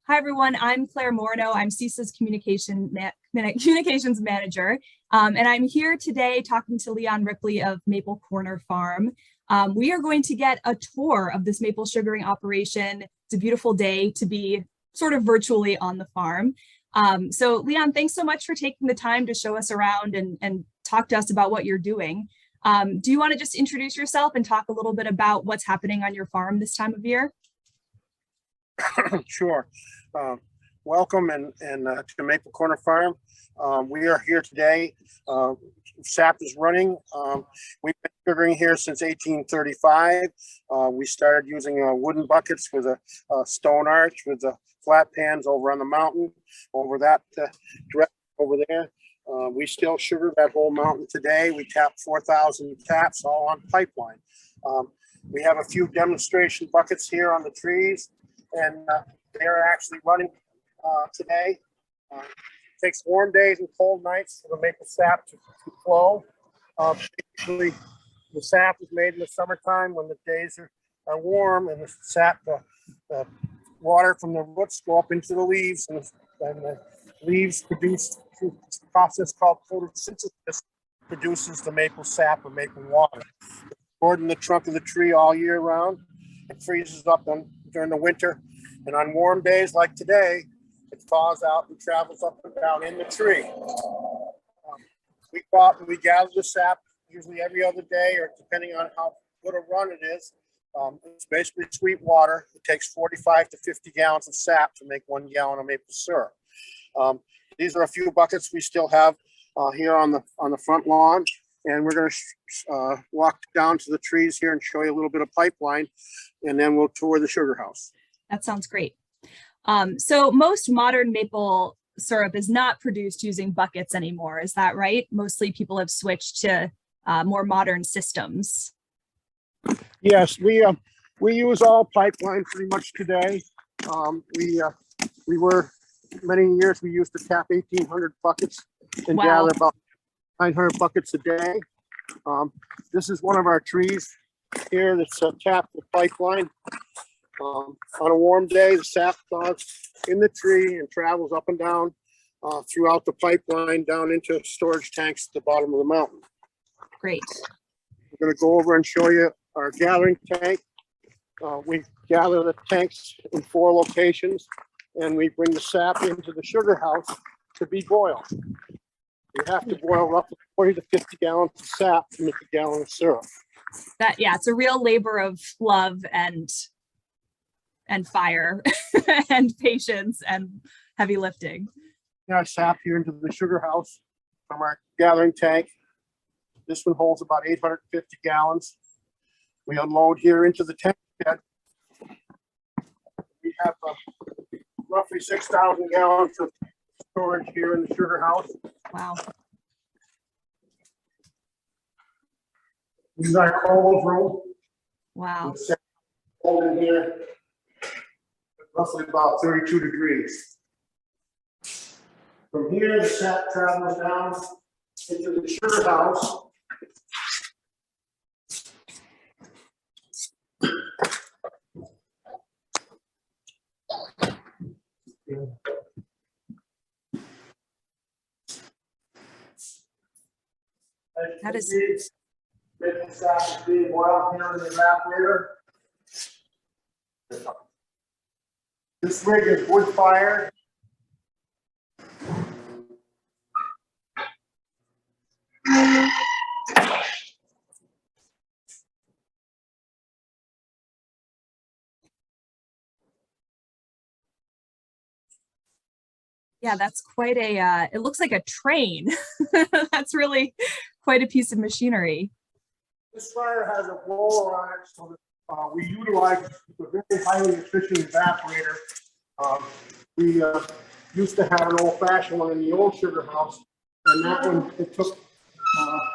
Hi, everyone. I'm Claire Morno. I'm CISA's communications manager. And I'm here today talking to Leon Ripley of Maple Corner Farm. We are going to get a tour of this maple sugaring operation. It's a beautiful day to be sort of virtually on the farm. So Leon, thanks so much for taking the time to show us around and talk to us about what you're doing. Do you want to just introduce yourself and talk a little bit about what's happening on your farm this time of year? Sure. Welcome to Maple Corner Farm. We are here today. SAP is running. We've been sugaring here since 1835. We started using wooden buckets with a stone arch with the flat pans over on the mountain, over that direction over there. We still sugar that whole mountain today. We tap 4,000 taps all on pipeline. We have a few demonstration buckets here on the trees, and they're actually running today. It takes warm days and cold nights for the maple sap to flow. Basically, the sap is made in the summertime when the days are warm, and the sap, the water from the roots go up into the leaves, and the leaves produce, through this process called photosynthesis, produces the maple sap or maple water. It's stored in the trunk of the tree all year round. It freezes up during the winter, and on warm days like today, it thaws out and travels up and down in the tree. We go out and we gather the sap usually every other day, or depending on how good a run it is. It's basically sweet water. It takes 45 to 50 gallons of sap to make 1 gallon of maple syrup. These are a few buckets we still have here on the front lawn, and we're going to walk down to the trees here and show you a little bit of pipeline, and then we'll tour the sugar house. That sounds great. So most modern maple syrup is not produced using buckets anymore. Is that right? Mostly people have switched to more modern systems. Yes, we use all pipeline pretty much today. We were many years we used to tap 1,800 buckets and gather about 900 buckets a day. This is one of our trees here that's tapped with pipeline. On a warm day, the sap thaws in the tree and travels up and down throughout the pipeline down into storage tanks at the bottom of the mountain. Great. We're going to go over and show you our gathering tank. We gather the tanks in 4 locations, and we bring the sap into the sugar house to be boiled. You have to boil roughly 40 to 50 gallons of sap to make a gallon of syrup. It's a real labor of love and fire and patience and heavy lifting. Sap here into the sugar house from our gathering tank. This one holds about 850 gallons. We unload here into the tank bed. We have roughly 6,000 gallons of storage here in the sugar house. Wow. This is our cold room. Wow. Cold in here, roughly about 32 degrees. From here, the sap travels down into the sugar house. That is maple sap is being boiled here in the evaporator. This rig is wood fired. Yeah, that's quite a, it looks like a train. That's really quite a piece of machinery. This fire has a blower on it, so that we utilize a very highly efficient evaporator. We used to have an old-fashioned one in the old sugar house, and that one, it took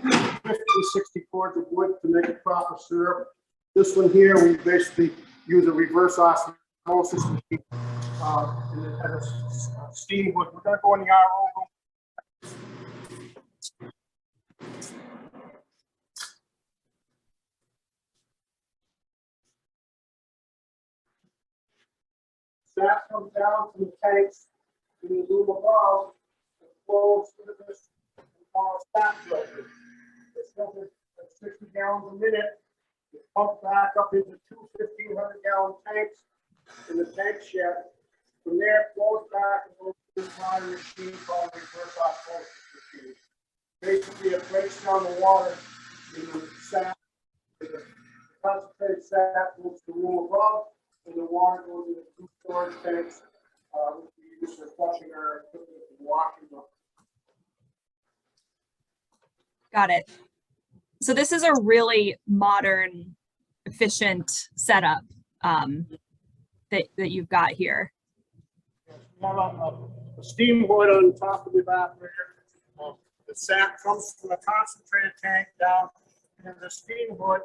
50 to 60 cords of wood to make a proper syrup. This one here, we basically use a reverse osmosis machine, and it has a steam hood. We're going to go in the RO room. sap comes down from the tanks to the room above, and flows through this sap filter. This filter is 60 gallons a minute. It's pumped back up into two 1,500-gallon tanks in the tank shed. From there, it flows back and goes to this modern machine called a reverse osmosis machine. Basically, it breaks down the water in the sap. The concentrated sap moves to the room above, and the water goes into two storage tanks, which we use for flushing our equipment and washing them. Got it. So this is a really modern, efficient setup that you've got here. We have a steam hood on top of the evaporator. The sap comes from a concentrated tank down into the steam hood,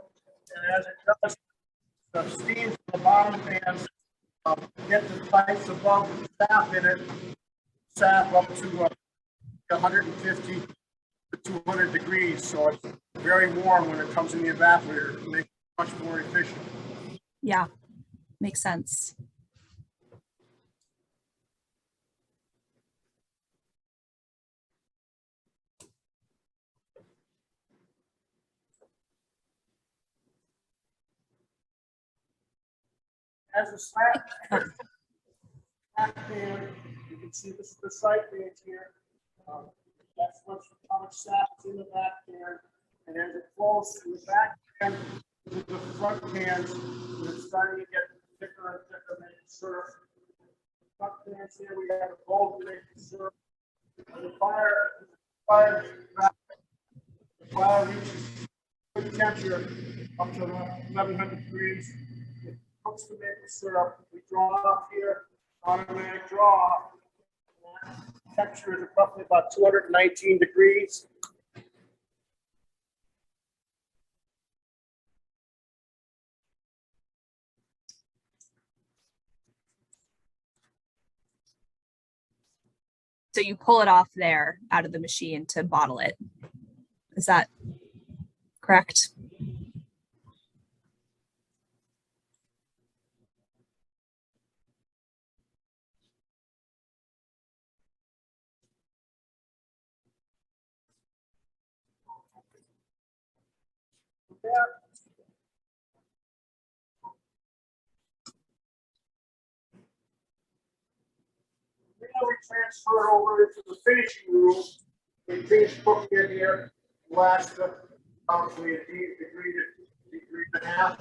and as it does, the steam from the bottom fans get the pipes above the sap in it, sap up to 150 to 200 degrees, so it's very warm when it comes in the evaporator to make it much more efficient. Yeah, makes sense. As a sap pan, you can see this is the side fans here. That's how much sap is in the back pan, and as it flows through the back pan to the front pans, it's starting to get thicker and thicker maple syrup. Front pans here, we have a golden maple syrup. When the fire reaches good temperature up to 1,100 degrees. It cooks the maple syrup. We draw off here, automatic draw. Temperature is roughly about 219 degrees. So you pull it off there out of the machine to bottle it. Is that correct? Now we transfer over into the finishing room. We finish cooking it here. Last probably a degree and a half.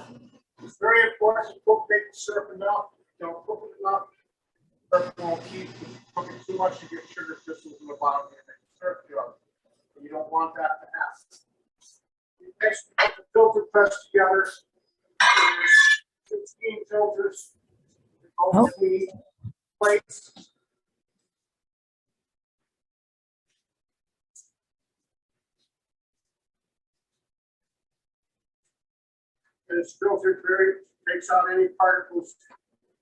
It's very important to cook maple syrup enough. Don't cook it enough. Syrup won't keep cooking too much. You get sugar crystals in the bottom of the syrup jar. You don't want that to happen. Next, we put the filter press together. There's 16 filters. All clean plates. And it's filtered very, takes out any particles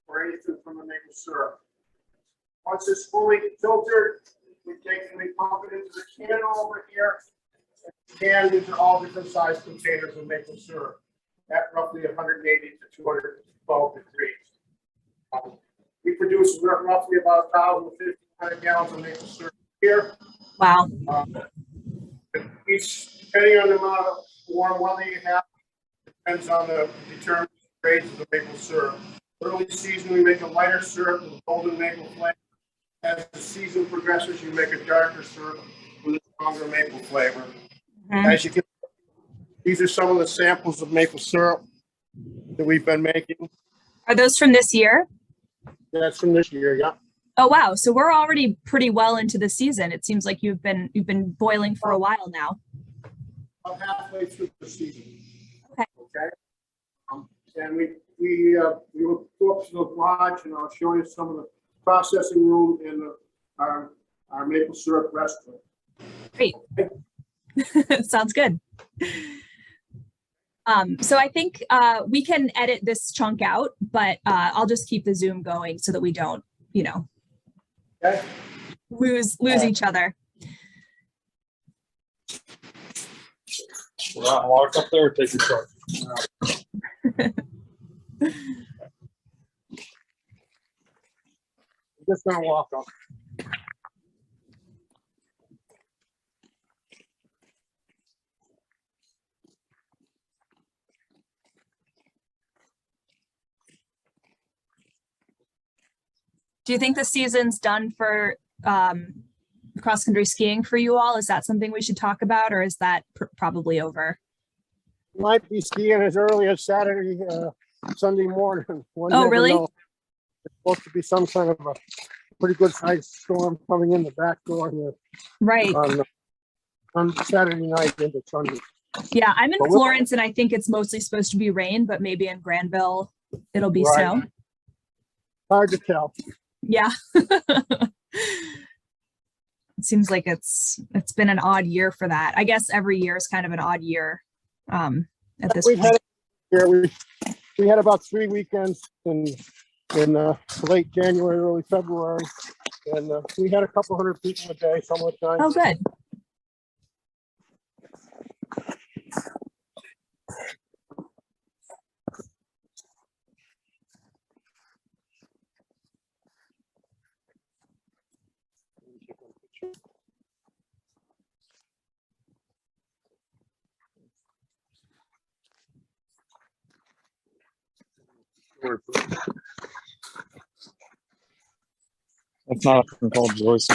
or anything from the maple syrup. Once it's fully filtered, we pump it into the can over here. And these are all different size containers of maple syrup at roughly 180 to 212 degrees. We produce roughly about 1,500 gallons of maple syrup here. Wow. Depending on the amount of warm weather you have, depends on the determined grades of the maple syrup. Early season, we make a lighter syrup with golden maple flavor. As the season progresses, you make a darker syrup with a stronger maple flavor. As you can, these are some of the samples of maple syrup that we've been making. Are those from this year? That's from this year, yeah. Oh wow! So we're already pretty well into the season. It seems like you've been boiling for a while now. About halfway through the season. Okay. And we will go up to the lodge, and I'll show you some of the processing room in our maple syrup restaurant. Great. Sounds good. So I think we can edit this chunk out, but I'll just keep the Zoom going so that we don't, Okay. lose each other. We're not locked up there. Take your truck. Just gonna walk up. Do you think the season's done for cross-country skiing for you all? Is that something we should talk about, or is that probably over? Might be skiing as early as Saturday, Sunday morning. One Oh, never really? knows. It's supposed to be some kind of a pretty good sized storm coming in the back door here Right. on Saturday night into Sunday. Yeah, I'm in But Florence, and I think it's mostly supposed to be rain, but maybe in Granville it'll be Right. snow. Hard to tell. Yeah. It seems like it's been an odd year for that. I guess every year is kind of an odd year at this We've point. had here we had about 3 weekends in late January, early February, and we had a couple hundred people a day some of the time. Oh, good. That's not a called voice.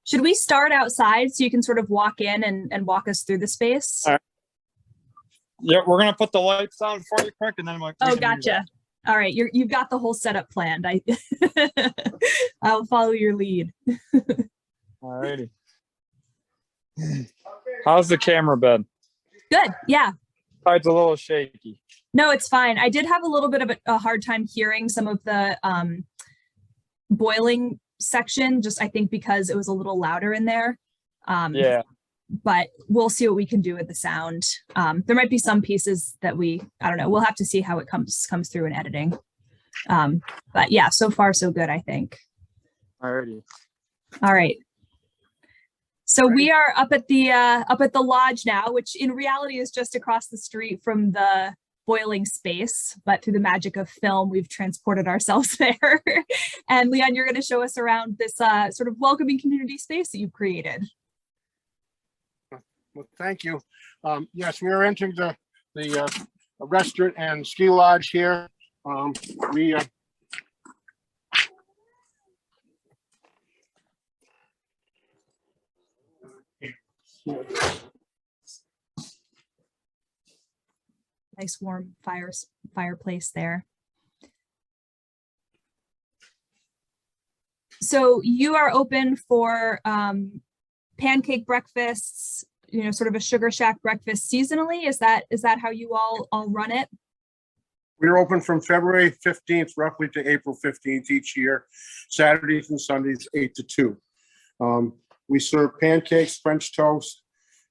Should we start outside so you can sort of walk in and walk us through the space? All right. Yeah, we're gonna put the lights on for you quick, and then I'm like, Oh, gotcha. All right, you've got the whole setup planned. I'll follow your lead. All righty. How's the camera bed? Good. Yeah. It's a little shaky. No, it's fine. I did have a little bit of a hard time hearing some of the boiling section, just I think because it was a little louder in there. Yeah. But we'll see what we can do with the sound. There might be some pieces that I don't know. We'll have to see how it comes through in editing. But yeah, so far so good, I think. Alrighty. All right. So we are up at the lodge now, which in reality is just across the street from the boiling space, but through the magic of film, we've transported ourselves there. And Leon, you're going to show us around this sort of welcoming community space that you've created. Well, thank you. Yes, we are entering the restaurant and ski lodge here. We Nice warm fireplace there. So you are open for pancake breakfasts, sort of a sugar shack breakfast seasonally. Is that how you all run it? We're open from February 15th roughly to April 15th each year, Saturdays and Sundays 8 to 2. We serve pancakes, French toast,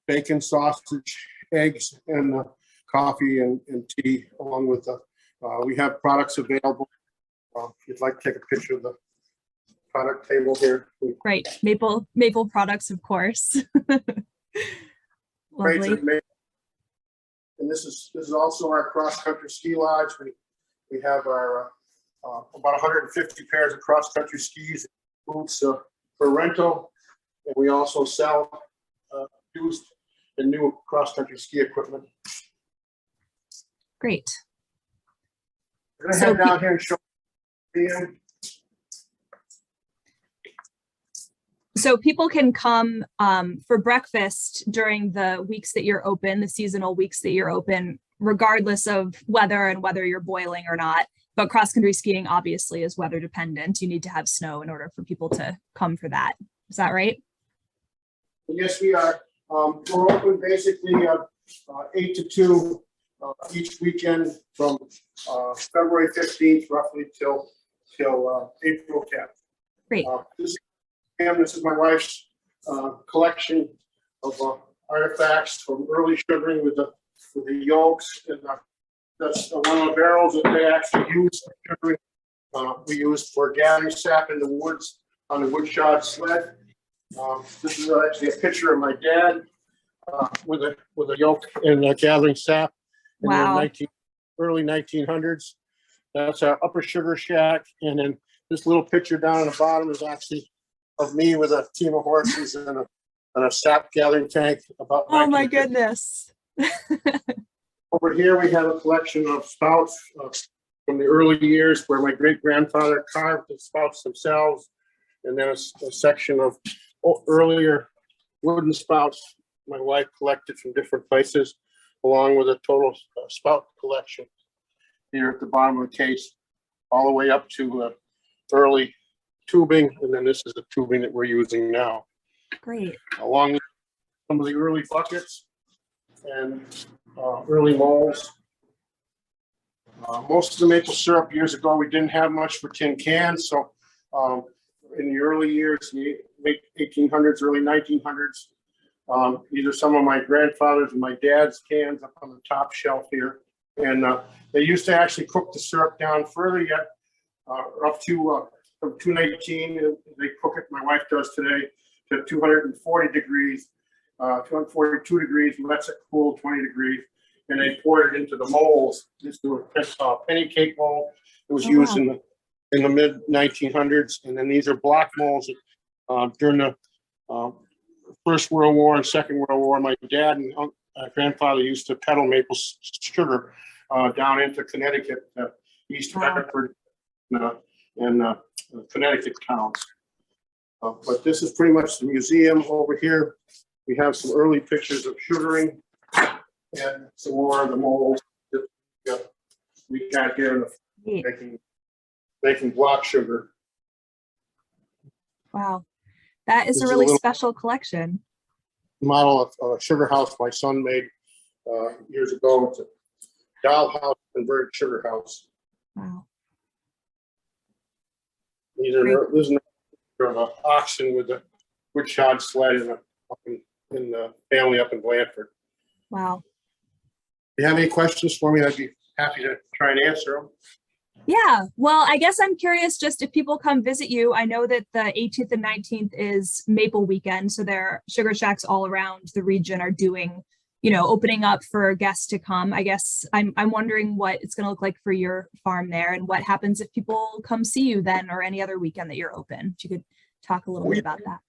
bacon, sausage, eggs, and coffee and tea, along with we have products available. If you'd like to take a picture of the product table here. Great. Maple products, of course. Lovely. And this is also our cross-country ski lodge. We have our about 150 pairs of cross-country skis, boots for rental, and we also sell used and new cross-country ski equipment. Great. We're gonna head down here and show you. So people can come for breakfast during the weeks that you're open, the seasonal weeks that you're open, regardless of weather and whether you're boiling or not. But cross-country skiing obviously is weather dependent. You need to have snow in order for people to come for that. Is that right? Yes, we are. We're open basically 8 to 2 each weekend from February 15th roughly till April 10th. Great. This is my wife's collection of artifacts from early sugaring with the yolks, and that's one of the barrels that they actually used for sugaring. We used for gathering sap in the woods on the woodshod sled. This is actually a picture of my dad with a yoke and gathering sap in Wow. the early 1900s. That's our upper sugar shack, and then this little picture down on the bottom is actually of me with a team of horses and a sap gathering tank. About Oh my 1950. goodness. Over here we have a collection of spouts from the early years where my great-grandfather carved the spouts themselves, and then a section of earlier wooden spouts my wife collected from different places, along with a total spout collection here at the bottom of the case, all the way up to early tubing, and then this is the tubing that we're using now. Great. Along with some of the early buckets and early molds. Most of the maple syrup years ago, we didn't have much for tin cans, so in the early years, in the late 1800s, early 1900s, these are some of my grandfather's and my dad's cans up on the top shelf here. And they used to actually cook the syrup down further yet, up to from 219. They cook it, my wife does today, to 240 degrees, 242 degrees, and lets it cool 20 degrees. And they poured it into the molds. This was a penny cake mold. It was used in the mid 1900s. And then these are block molds that, during the First World War and Second World War, my dad and grandfather used to peddle maple sugar down into Connecticut, East Hartford, and Connecticut towns. But this is pretty much the museum over here. We have some early pictures of sugaring and some more of the molds that we got here making block sugar. Wow. That is This a is really a little special collection. Model of a sugar house my son made years ago. It's a dollhouse converted sugar house. Wow. This is an auction with a woodshod sled in the family up in Blandford. Wow. If you have any questions for me, I'd be happy to try and answer them. Yeah, well, I guess I'm curious just if people come visit you. I know that the 18th and 19th is Maple Weekend, so there are sugar shacks all around the region are doing, opening up for guests to come. I guess I'm wondering what it's going to look like for your farm there and what happens if people come see you then or any other weekend that you're open. If you could talk a little bit about that.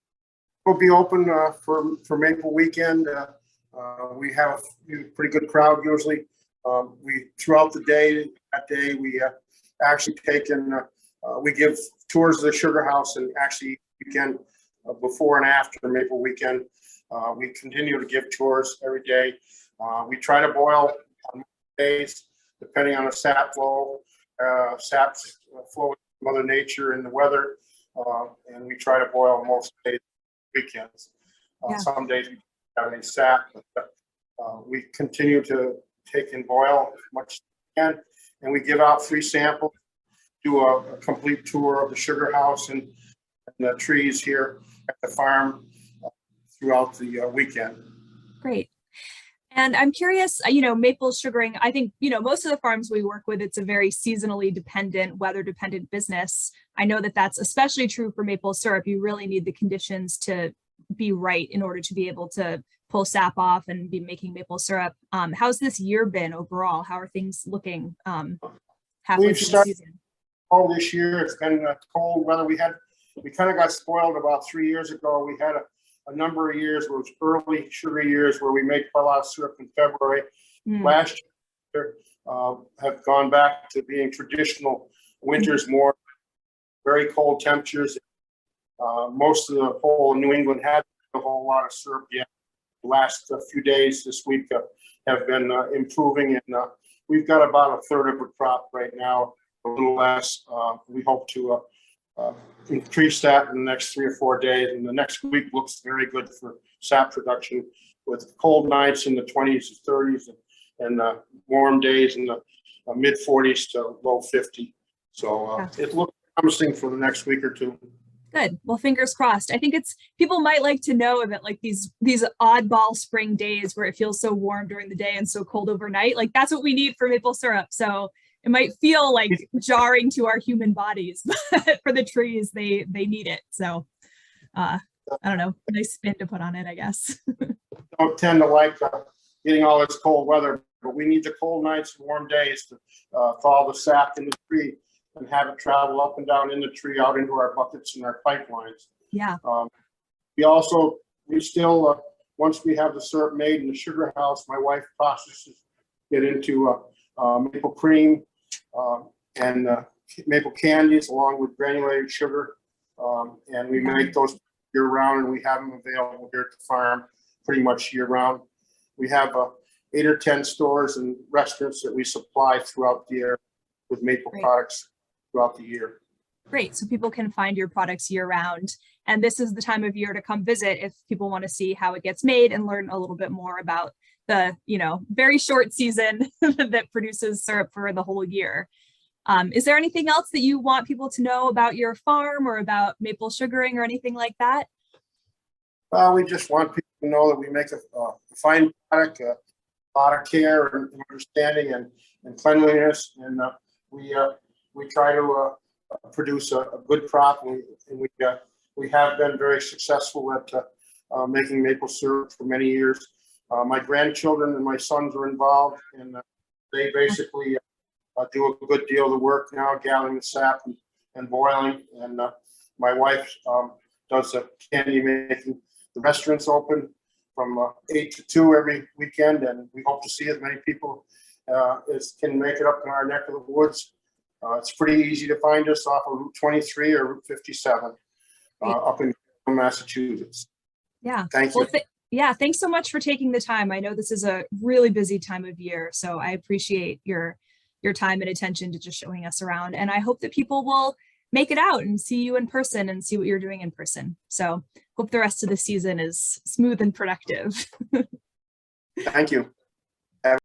We'll be open for Maple Weekend. We have a pretty good crowd usually. Throughout the day, that day, we actually we give tours of the sugar house, and actually weekend before and after Maple Weekend, we continue to give tours every day. We try to boil on days, depending on the sap flow, flow of Mother Nature and the weather, and we try to boil most days, weekends. Some days we don't have any sap, but we continue to take and boil as much as we can. And we give out free samples, do a complete tour of the sugar house and the trees here at the farm throughout the weekend. Great. And I'm curious, maple sugaring, I think, most of the farms we work with, it's a very seasonally dependent, weather dependent business. I know that that's especially true for maple syrup. You really need the conditions to be right in order to be able to pull sap off and be making maple syrup. How's this year been overall? How are things looking halfway through the season? All this year, it's been cold weather. We kind of got spoiled about 3 years ago. We had a number of years where it was early sugar years where we make quite a lot of syrup in February. Last year have gone back to being traditional winters, more very cold temperatures. Most of the whole New England had a whole lot of syrup yet. The last few days this week have been improving, and we've got about a third of a crop right now, a little less. We hope to increase that in the next 3 or 4 days, and the next week looks very good for sap production with cold nights in the 20s and 30s and warm days in the mid 40s to low 50. So it looks promising for the next week or two. Good. Well, fingers crossed. I think it's people might like to know that like these oddball spring days where it feels so warm during the day and so cold overnight, like that's what we need for maple syrup. So it might feel like jarring to our human bodies, but for the trees, they need it. So I don't know, nice spin to put on it, I guess. Don't tend to like getting all this cold weather, but we need the cold nights and warm days to thaw the sap in the tree and have it travel up and down in the tree out into our buckets and our pipelines. Yeah. We still, once we have the syrup made in the sugar house, my wife processes it into maple cream and maple candies along with granulated sugar. And we make those year round, and we have them available here at the farm pretty much year round. We have 8 or 10 stores and restaurants that we supply throughout the year with maple products throughout the year. Great. So people can find your products year round. And this is the time of year to come visit if people want to see how it gets made and learn a little bit more about the, very short season that produces syrup for the whole year. Is there anything else that you want people to know about your farm or about maple sugaring or anything like that? We just want people to know that we make a fine product, a lot of care and understanding and cleanliness, and we try to produce a good crop, and we have been very successful at making maple syrup for many years. My grandchildren and my sons are involved, and they basically do a good deal of the work now, gathering the sap and boiling. And my wife does the candy making. The restaurant's open from 8 to 2 every weekend, and we hope to see as many people as can make it up in our neck of the woods. It's pretty easy to find us off of Route 23 or Route 57 up in Massachusetts. Yeah. Thank you. Yeah, thanks so much for taking the time. I know this is a really busy time of year, so I appreciate your time and attention to just showing us around. And I hope that people will make it out and see you in person and see what you're doing in person. So hope the rest of the season is smooth and productive. Thank you.